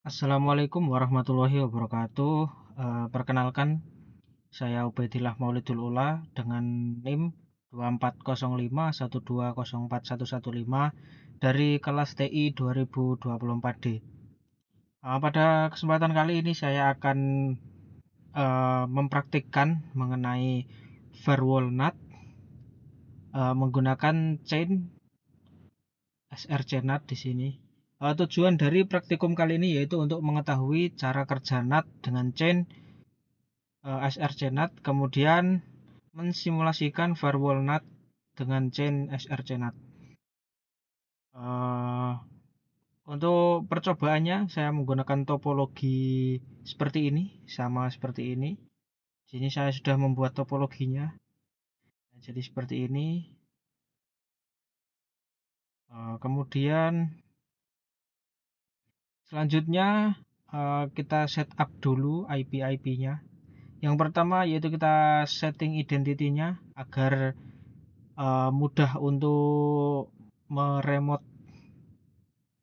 Assalamualaikum warahmatullahi wabarakatuh. Perkenalkan, saya Ubaidillah Maulidul Ula dengan NIM 240512041115 dari kelas TI 2024D. Pada kesempatan kali ini saya akan mempraktikkan mengenai firewall NAT menggunakan chain SRC NAT di sini. Tujuan dari praktikum kali ini yaitu untuk mengetahui cara kerja NAT dengan chain SRC NAT, kemudian mensimulasikan firewall NAT dengan chain SRC NAT. Untuk percobaannya saya menggunakan topologi seperti ini, sama seperti ini. Sini saya sudah membuat topologinya. Jadi seperti ini. Kemudian selanjutnya kita setup dulu IP-nya. Yang pertama yaitu kita setting identity-nya agar mudah untuk meremote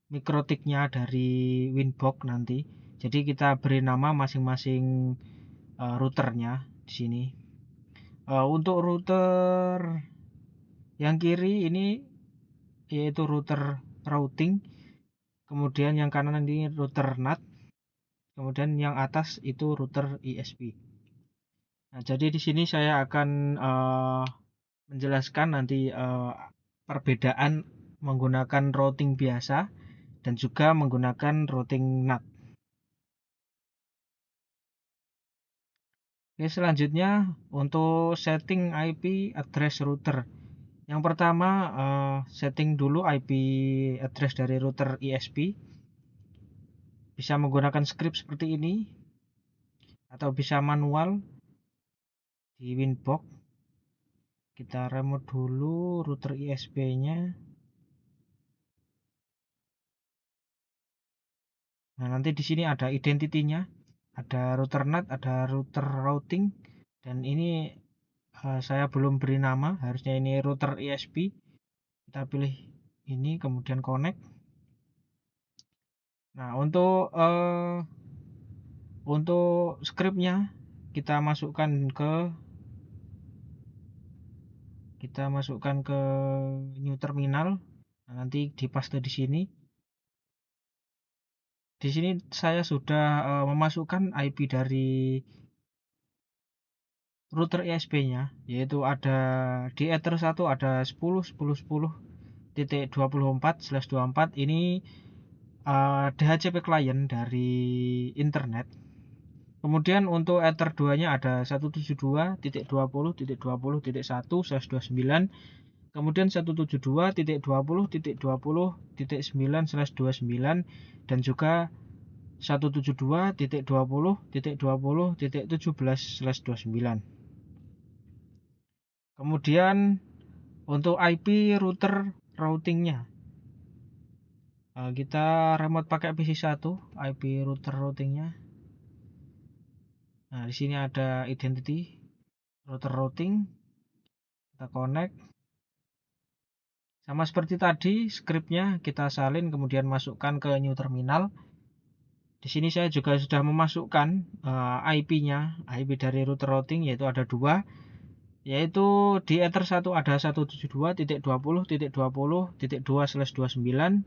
mikrotiknya dari Winbox nanti. Jadi kita beri nama masing-masing routernya di sini. Untuk router yang kiri ini yaitu router routing, kemudian yang kanan ini router NAT, kemudian yang atas itu router ISP. Nah, jadi di sini saya akan menjelaskan nanti perbedaan menggunakan routing biasa dan juga menggunakan routing NAT. Oke, selanjutnya untuk setting IP address router. Yang pertama setting dulu IP address dari router ISP. Bisa menggunakan script seperti ini atau bisa manual di Winbox. Kita remote dulu router ISP-nya. Nah, nanti di sini ada identity-nya, ada router NAT, ada router routing, dan ini saya belum beri nama, harusnya ini router ISP. Kita pilih ini, kemudian connect. Nah, untuk scriptnya kita masukkan ke new terminal. Nah, nanti dipaste di sini. Di sini saya sudah memasukkan IP dari router ISP-nya, yaitu ada di Ether 1 ada 10.10.10.24/24. Ini DHCP client dari internet. Kemudian untuk Ether 2-nya ada 172.20.20.1/29. Kemudian 172.20.20.9/29 dan juga 172.20.20.17/29. Kemudian untuk IP router routingnya kita remote pakai PC1 IP router routingnya. Nah, di sini ada identity router routing. Kita connect. Sama seperti tadi, scriptnya kita salin kemudian masukkan ke new terminal. Di sini saya juga sudah memasukkan IP-nya, IP dari router routing yaitu ada 2. Yaitu di Ether 1 ada 172.20.20.2/29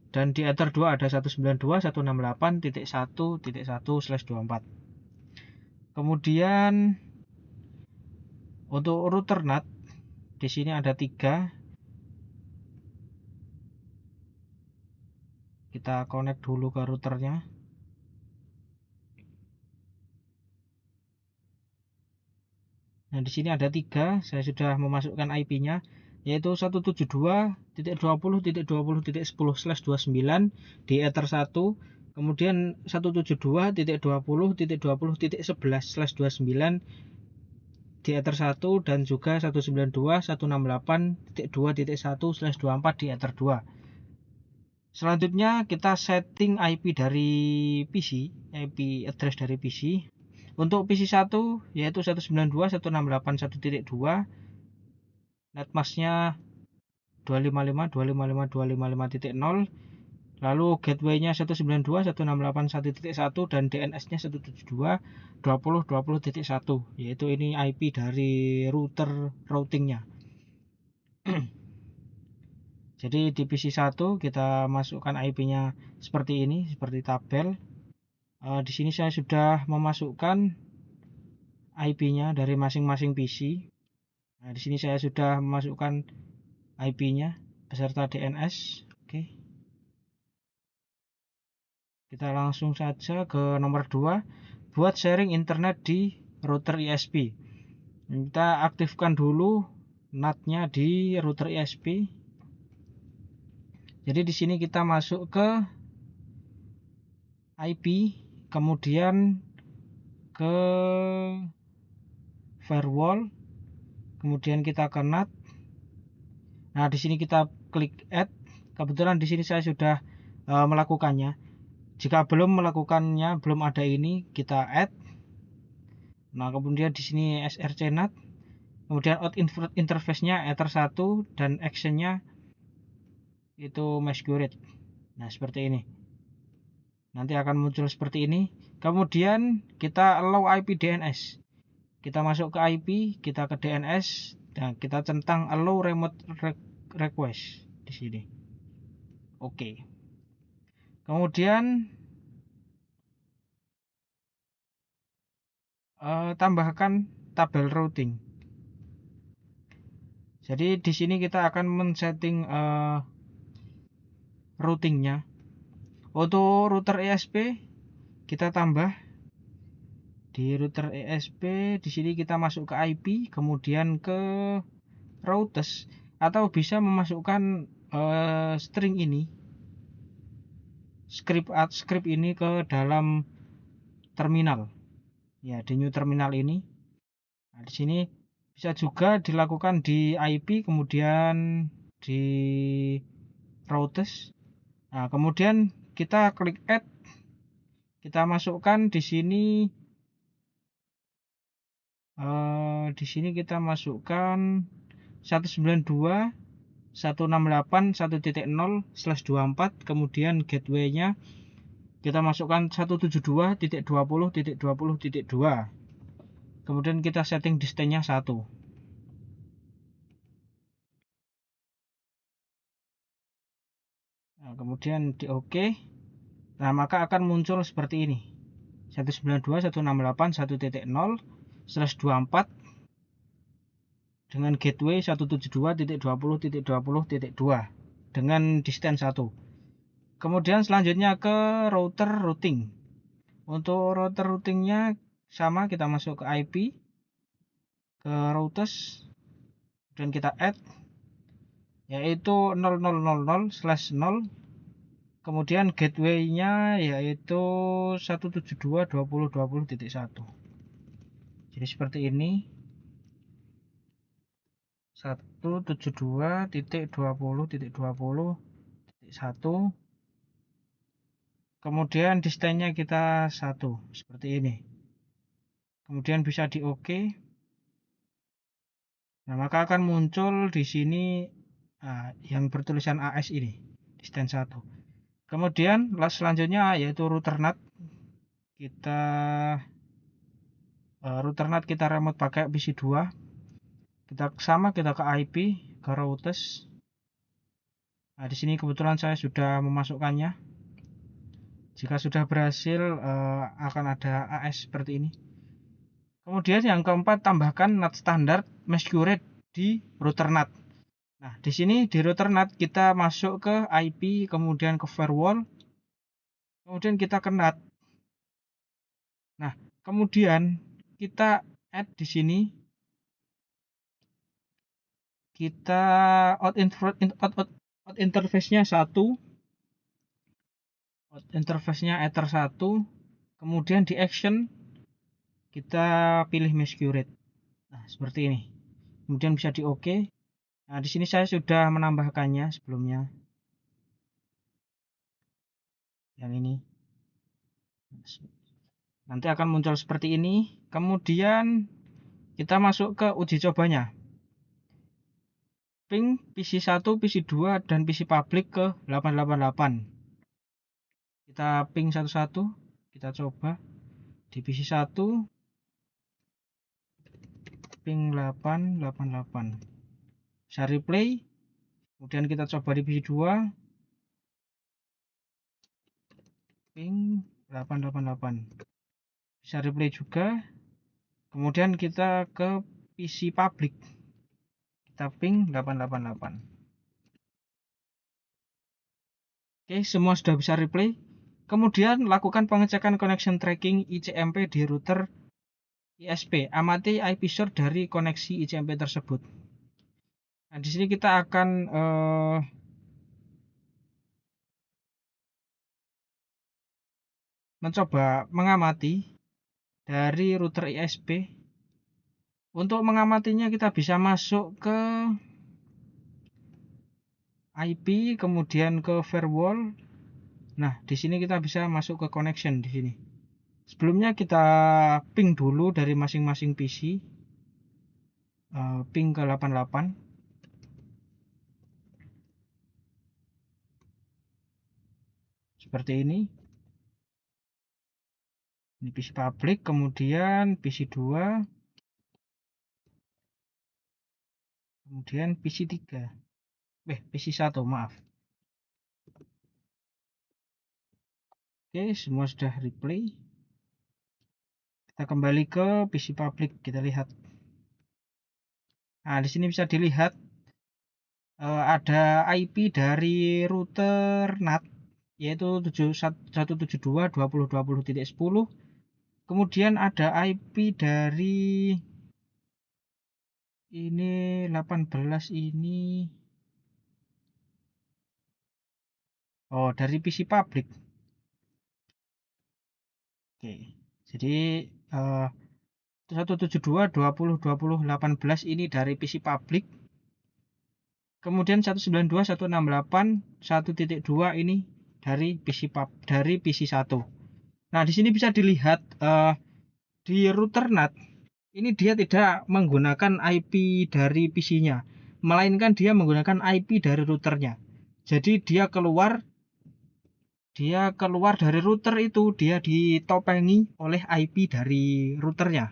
dan di Ether 2 ada 192.168.1.1/24. Kemudian untuk router NAT di sini ada 3. Kita connect dulu ke routernya. Nah, di sini ada 3. Saya sudah memasukkan IP-nya yaitu 172.20.20.10/29 di Ether 1. Kemudian 172.20.20.11/29 di Ether 1 dan juga 192.168.2.1/24 di Ether 2. Selanjutnya kita setting IP dari PC, IP address dari PC. Untuk PC1 yaitu 192.168.1.2, netmasknya 255.255.255.0, Lalu gateway-nya 192.168.1.1 dan DNS-nya 172.20.20.1, yaitu ini IP dari routingnya. Jadi di PC1 kita masukkan IP-nya seperti ini, seperti tabel. Di sini saya sudah memasukkan IP-nya dari masing-masing PC. Nah, di sini saya sudah memasukkan IP-nya beserta DNS. Oke. Kita langsung saja ke nomor 2, buat sharing internet di router ISP. Kita aktifkan dulu NAT-nya di router ISP. Jadi di sini kita masuk ke IP, kemudian ke firewall, kemudian kita ke NAT. Nah, di sini kita klik add. Kebetulan di sini saya sudah melakukannya. Jika belum melakukannya, belum ada ini, kita add. Nah, kemudian di sini src NAT. Kemudian out interface-nya Ether1 dan action-nya itu masquerade. Nah, seperti ini. Nanti akan muncul seperti ini. Kemudian kita allow IP DNS. Kita masuk ke IP, kita ke DNS, dan kita centang allow remote request di sini. Oke. Kemudian tambahkan tabel routing. Jadi di sini kita akan men-setting routingnya. Untuk router ESP kita tambah di router ESP. Di sini kita masuk ke IP, kemudian ke routers, atau bisa memasukkan string ini, script ini ke dalam terminal. Ya, di new terminal ini. Nah, di sini bisa juga dilakukan di IP, kemudian di routers. Nah, kemudian kita klik add. Kita masukkan di sini kita masukkan 192.168.1.0/24, kemudian gateway-nya kita masukkan 172.20.20.2. Kemudian kita setting distance-nya 1. Nah, kemudian di OK. Nah, maka akan muncul seperti ini. 192.168.1.0/24 dengan gateway 172.20.20.2 dengan distance 1. Kemudian selanjutnya ke router routing. Untuk router routingnya sama, kita masuk ke IP, ke routers, dan kita add, yaitu 0000/0. Kemudian gateway-nya yaitu 172.20.20.1. Jadi seperti ini. 172.20.20.1. Kemudian distance-nya kita 1, seperti ini. Kemudian bisa di OK. Nah, maka akan muncul di sini yang bertulisan AS ini, distance 1. Kemudian selanjutnya yaitu router NAT. Router NAT kita remote pakai PC2. Kita ke IP, ke routers. Nah, di sini kebetulan saya sudah memasukkannya. Jika sudah berhasil, akan ada AS seperti ini. Kemudian yang keempat, tambahkan NAT standar masquerade di router NAT. Nah, di sini di router NAT kita masuk ke IP, kemudian ke firewall, kemudian kita ke NAT. Nah, kemudian kita add di sini, kita out interface-nya 1, out interface-nya Ether1, kemudian di action kita pilih masquerade. Nah, seperti ini. Kemudian bisa di OK. Nah, di sini saya sudah menambahkannya sebelumnya. Yang ini. Nanti akan muncul seperti ini. Kemudian kita masuk ke uji cobanya. Ping PC1, PC2, dan PC public ke 888. Kita ping satu-satu, kita coba di PC 1 ping 888. Bisa replay. Kemudian kita coba di PC 2 ping 888. Bisa replay juga. Kemudian kita ke PC public. Kita ping 888. Oke, semua sudah bisa replay. Kemudian lakukan pengecekan connection tracking ICMP di router ISP. Amati IP source dari koneksi ICMP tersebut. Nah, di sini kita akan mencoba mengamati dari router ISP. Untuk mengamatinya kita bisa masuk ke IP, kemudian ke firewall. Nah, di sini kita bisa masuk ke connection di sini. Sebelumnya kita ping dulu dari masing-masing PC. Ping ke 88. Seperti ini. Ini PC public, kemudian PC 2. Kemudian PC 3. PC 1, maaf. Oke, semua sudah replay. Kita kembali ke PC public, kita lihat. Nah, di sini bisa dilihat ada IP dari router NAT, yaitu 172.20.20.10. Kemudian ada IP dari ini 18 ini. Oh, dari PC public. Oke. Jadi 172.20.20.18 ini dari PC public. Kemudian 192.168.1.2 ini dari PC 1. Nah, di sini bisa dilihat di router NAT ini dia tidak menggunakan IP dari PC-nya, melainkan dia menggunakan IP dari routernya. Jadi dia keluar dari router itu, dia ditopengi oleh IP dari routernya,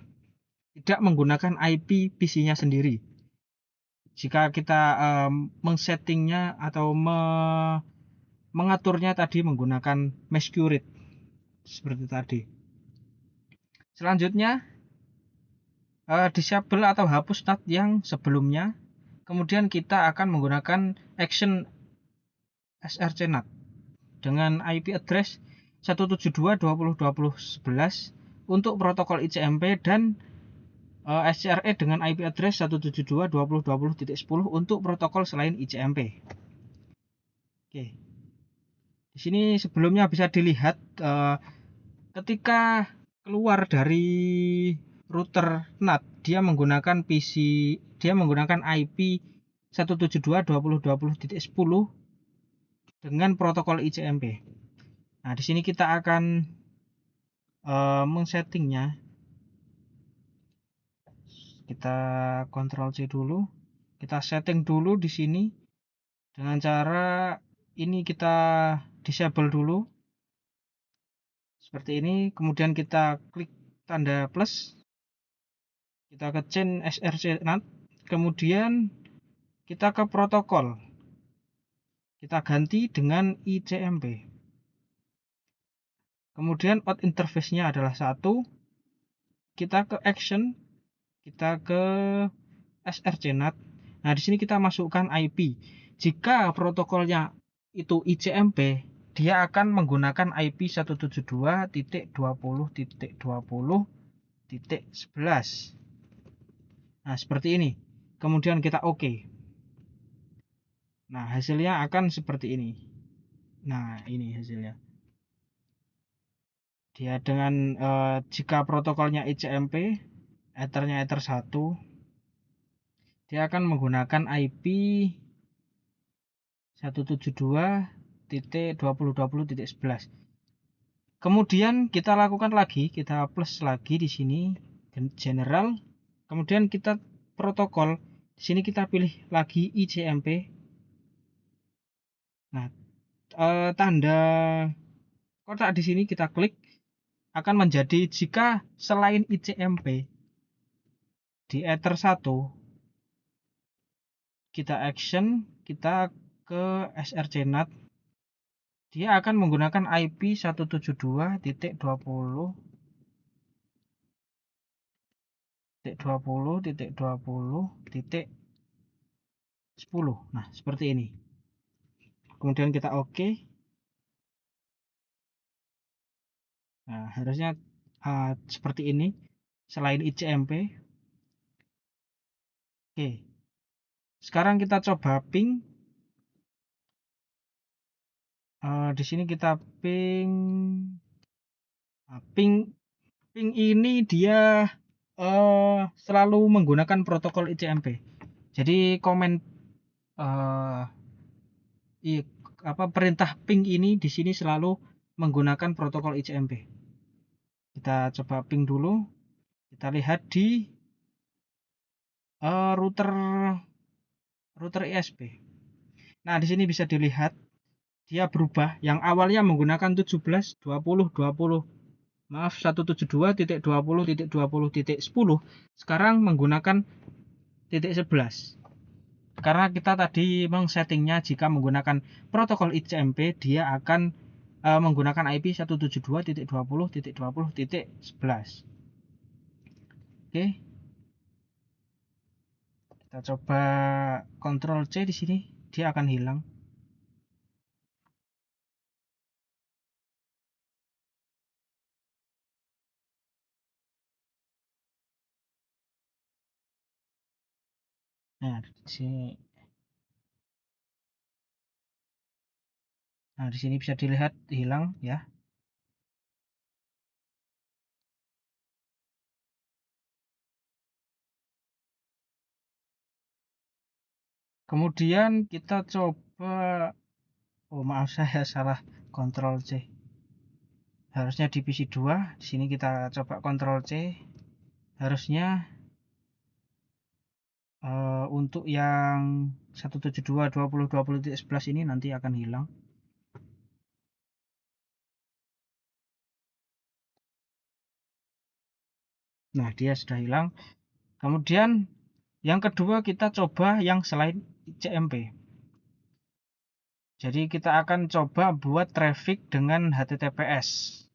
tidak menggunakan IP PC-nya sendiri. Jika kita mengsettingnya atau mengaturnya tadi menggunakan Mescurity seperti tadi. Selanjutnya disable atau hapus NAT yang sebelumnya. Kemudian kita akan menggunakan action SRC NAT dengan IP address 172.20.20.11 untuk protokol ICMP dan SCRE dengan IP address 172.20.20.10 untuk protokol selain ICMP. Oke. Di sini sebelumnya bisa dilihat ketika keluar dari router NAT, dia menggunakan IP 172.20.20.10 dengan protokol ICMP. Nah, di sini kita akan men-settingnya. Kita Ctrl C dulu. Kita setting dulu di sini dengan cara ini, kita disable dulu. Seperti ini, kemudian kita klik tanda plus. Kita ke change SRC NAT, kemudian kita ke protokol. Kita ganti dengan ICMP. Kemudian out interface-nya adalah 1. Kita ke action, kita ke SRC NAT. Nah, di sini kita masukkan IP. Jika protokolnya itu ICMP, dia akan menggunakan IP 172.20.20.11. Nah, seperti ini. Kemudian kita OK. Nah, hasilnya akan seperti ini. Nah, ini hasilnya. Dia dengan jika protokolnya ICMP, Ethernya Ether 1, dia akan menggunakan IP 172.20.20.11. Kemudian kita lakukan lagi, kita plus lagi di sini general. Kemudian kita protokol. Di sini kita pilih lagi ICMP. Nah, tanda kotak di sini kita klik, akan menjadi jika selain ICMP di Ether 1 kita action, kita ke srcNAT, dia akan menggunakan IP 172.20.20.10. Nah, seperti ini. Kemudian kita oke. Nah, harusnya seperti ini selain ICMP. Oke. Sekarang kita coba ping. Di sini kita ping. Ping ini dia selalu menggunakan protokol ICMP. Jadi perintah ping ini di sini selalu menggunakan protokol ICMP. Kita coba ping dulu. Kita lihat di router ISP. Nah, di sini bisa dilihat dia berubah. Yang awalnya menggunakan 17.20.20. Maaf, 172.20.20.10 sekarang menggunakan .11. Karena kita tadi mengsettingnya jika menggunakan protokol ICMP dia akan menggunakan IP 172.20.20.11. Oke. Kita coba Ctrl C di sini, dia akan hilang. Nah, di sini bisa dilihat hilang ya. Kemudian kita coba, oh maaf saya salah Ctrl C. Harusnya di PC 2, di sini kita coba Ctrl C. Harusnya untuk yang 172.20.20.11 ini nanti akan hilang. Nah, dia sudah hilang. Kemudian yang kedua kita coba yang selain ICMP. Jadi kita akan coba buat traffic dengan HTTPS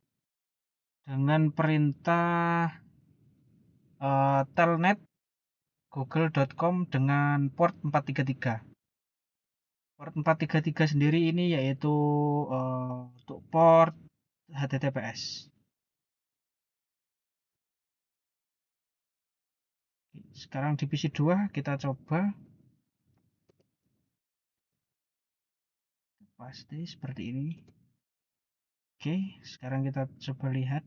dengan perintah telnet google.com dengan port 433. Port 433 sendiri ini yaitu untuk port HTTPS. Sekarang di PC 2 kita coba. Pasti seperti ini. Oke, sekarang kita coba lihat.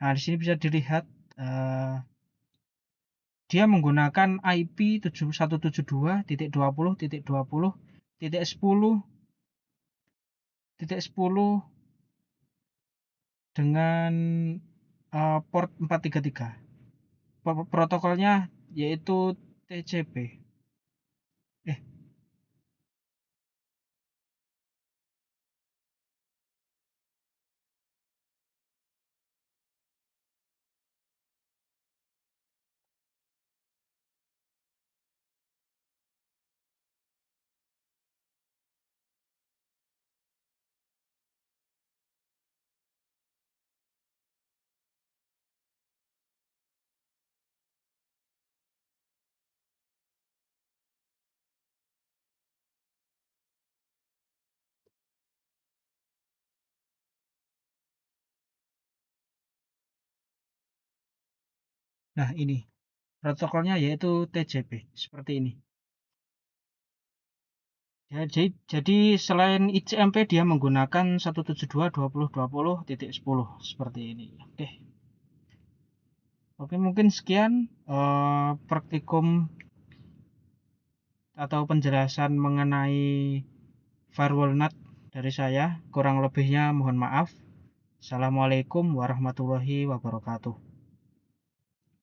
Nah, di sini bisa dilihat dia menggunakan IP 172.20.20.10 dengan port 433. Protokolnya yaitu TCP. Nah, ini protokolnya yaitu TCP seperti ini. Jadi selain ICMP dia menggunakan 172.20.20.10 seperti ini. Oke, mungkin sekian praktikum atau penjelasan mengenai firewall NAT dari saya. Kurang lebihnya mohon maaf. Assalamualaikum warahmatullahi wabarakatuh.